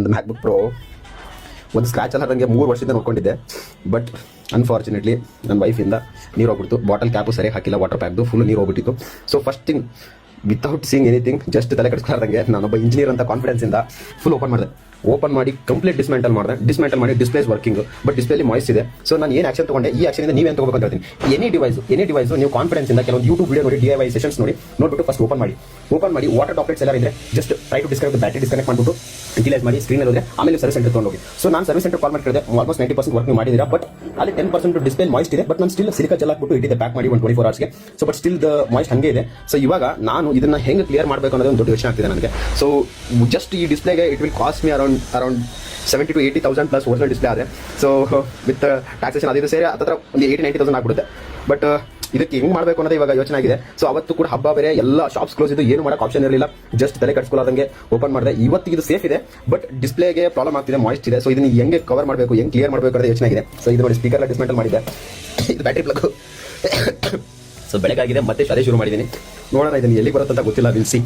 ಒಂದು MacBook pro ಒಂದು scratch ಅಲ್ಲಾದಂಗೆ 3 ವರ್ಷದಿಂದ ನೋಡ್ಕೊಂಡಿದ್ದೆ. ಬಟ್ ಅನ್ಫಾರ್ಚುನೇಟ್ಲಿ ನನ್ನ ವೈಫಿಂದ ನೀರು ಹೋಗ್ಬಿಡ್ತು. ಬಾಟಲ್ ಕ್ಯಾಪು ಸರಿಯಾಗಿ ಹಾಕಿಲ್ಲ, ವಾಟರ್ ಪ್ಯಾಕ್ದು ಫುಲ್ ನೀರು ಹೋಗ್ಬಿಟ್ಟಿತ್ತು. So first thing without seeing anything, just ತಲೆ ಕೆಡಿಸ್ಕೊಳ್ಳಾರ್ದಂಗೆ ನಾನೊಬ್ಬ ಇಂಜಿನಿಯರ್ ಅಂತ ಕಾನ್ಫಿಡೆನ್ಸಿಂದ ಫುಲ್ ಓಪನ್ ಮಾಡಿ ಕಂಪ್ಲೀಟ್ ಡಿಸ್ಮ್ಯಾಂಟಲ್ ಮಾಡಿ ಡಿಸ್ಪ್ಲೇಸ್ ವರ್ಕಿಂಗ್, ಬಟ್ ಡಿಸ್ಪ್ಲೇಲಿ ಮಾಯ್ಸ್ ಇದೆ. ಸೊ ನಾನು ಏನು ಆಕ್ಷನ್ ತಗೊಂಡೆ, ಈ ಆಕ್ಷನ್ ನೀವೇನು ತಗೋಬೇಕು ಅಂತ ಹೇಳ್ತೀನಿ. ಎನಿ ಡಿವೈಸ್ ನೀವು ಕಾನ್ಫಿಡೆನ್ಸ್ ಇಂದ ಕೆಲವೊಂದು ಯೂಟ್ಯೂಬ್ ವಿಡಿಯೋ ನೋಡಿ, DIY ಸೆಷನ್ಸ್ ನೋಡ್ಬಿಟ್ಟು ಫಸ್ಟ್ ಓಪನ್ ಮಾಡಿ ವಾಟರ್ ಟಾಪ್ಲೆಟ್ಸ್ ಎಲ್ಲ ಇದ್ರೆ just try to disconnect battery disconnect ಮಾಡಿಬಿಟ್ಟು ಯುಟಿಲೈಸ್ ಮಾಡಿ ಸ್ಕ್ರೀನ್ ಹೋದ್ರೆ ಆಮೇಲೆ ಸರ್ವಿಸ್ ಸೆಂಟರ್ ತಗೊಂಡು ಹೋಗಿ. ಸೊ ನಾನು ಸರ್ವಿಸ್ ಸೆಂಟರ್ ಕಾಲ್ ಮಾಡಿ ಕೇಳಿದೆ, ಆಲ್ಮೋಸ್ಟ್ 90% ವರ್ಕ್ ನೀವು ಮಾಡಿದ್ದೀರಾ, ಬಟ್ ಅಲ್ಲಿ 10% ಡಿಸ್ಪ್ಲೇ ಮಾಯ್ಸ್ಟ್ ಇದೆ. ಬಟ್ ನಾನು ಸ್ಟಿಲ್ ಸಿಲಿಕಾ ಜೆಲ್ ಹಾಕ್ಬಿಟ್ಟು ಇಟ್ಟಿದ್ದೆ ಪ್ಯಾಕ್ ಮಾಡಿ 24 hours. So but still the moist ಹಂಗೆ ಇದೆ. ಸೊ ಇವಾಗ ನಾನು ಇದನ್ನ ಹೆಂಗೆ ಕ್ಲಿಯರ್ ಮಾಡಬೇಕು ಅನ್ನೋದು ಒಂದು ದೊಡ್ಡ ವಿಷಯ ಆಗ್ತಿದೆ ನನಗೆ. ಸೊ ಜಸ್ಟ್ ಈ ಡಿಸ್ಪ್ಲೇಗೆ it will cost me around 70,000 to 80,000 plus original display ಆದರೆ. ಸೊ ವಿತ್ ಟ್ಯಾಕ್ಸೇಷನ್ ಅದು ಸೇರಿ ಹತ್ರ ಒಂದು 80,000-90,000 ಆಗ್ಬಿಡುತ್ತೆ. ಬಟ್ ಇದಕ್ಕೆ ಹೆಂಗೆ ಮಾಡಬೇಕು ಅನ್ನೋದು ಇವಾಗ ಯೋಚನೆ ಆಗಿದೆ. ಸೊ ಅವತ್ತು ಕೂಡ ಹಬ್ಬ ಬೇರೆ, ಎಲ್ಲ ಶಾಪ್ಸ್ ಕ್ಲೋಸ್ ಇದ್ದು, ಏನು ಮಾಡೋಕೆ ಆಪ್ಷನ್ ಇರಲಿಲ್ಲ. ಜಸ್ಟ್ ತಲೆ ಕಟ್ಸ್ಕೊಳ್ಳೋದಂಗೆ ಓಪನ್ ಮಾಡಿದೆ. ಇವತ್ತಿಗೆ ಇದು ಸೇಫ್ ಇದೆ, ಬಟ್ ಡಿಸ್ಪ್ಲೇಗೆ ಪ್ರಾಬ್ಲಮ್ ಆಗ್ತಿದೆ, ಮಾಯ್ಸ್ಟ್ ಇದೆ. ಸೊ ಇದನ್ನ ಹೆಂಗೆ ಕವರ್ ಮಾಡಬೇಕು, ಹೆಂಗೆ ಕ್ಲಿಯರ್ ಮಾಡಬೇಕು ಅನ್ನೋದು ಯೋಚನೆ ಆಗಿದೆ. ಸೊ ಇದು ನೋಡಿ ಸ್ಪೀಕರ್ ಡಿಸ್ಮೆಂಟಲ್ ಮಾಡಿದೆ, ಇದು ಬ್ಯಾಟ್ರಿ ಪ್ಲಗ್. ಸೊ ಬೆಳಗಾಗಿದೆ, ಮತ್ತೆ ಶಾಲೆ ಶುರು ಮಾಡಿದ್ದೀನಿ. ನೋಡೋಣ ಇದನ್ನು ಎಲ್ಲಿ ಬರುತ್ತಂತ ಗೊತ್ತಿಲ್ಲ, ವಿಲ್ ಸಿ.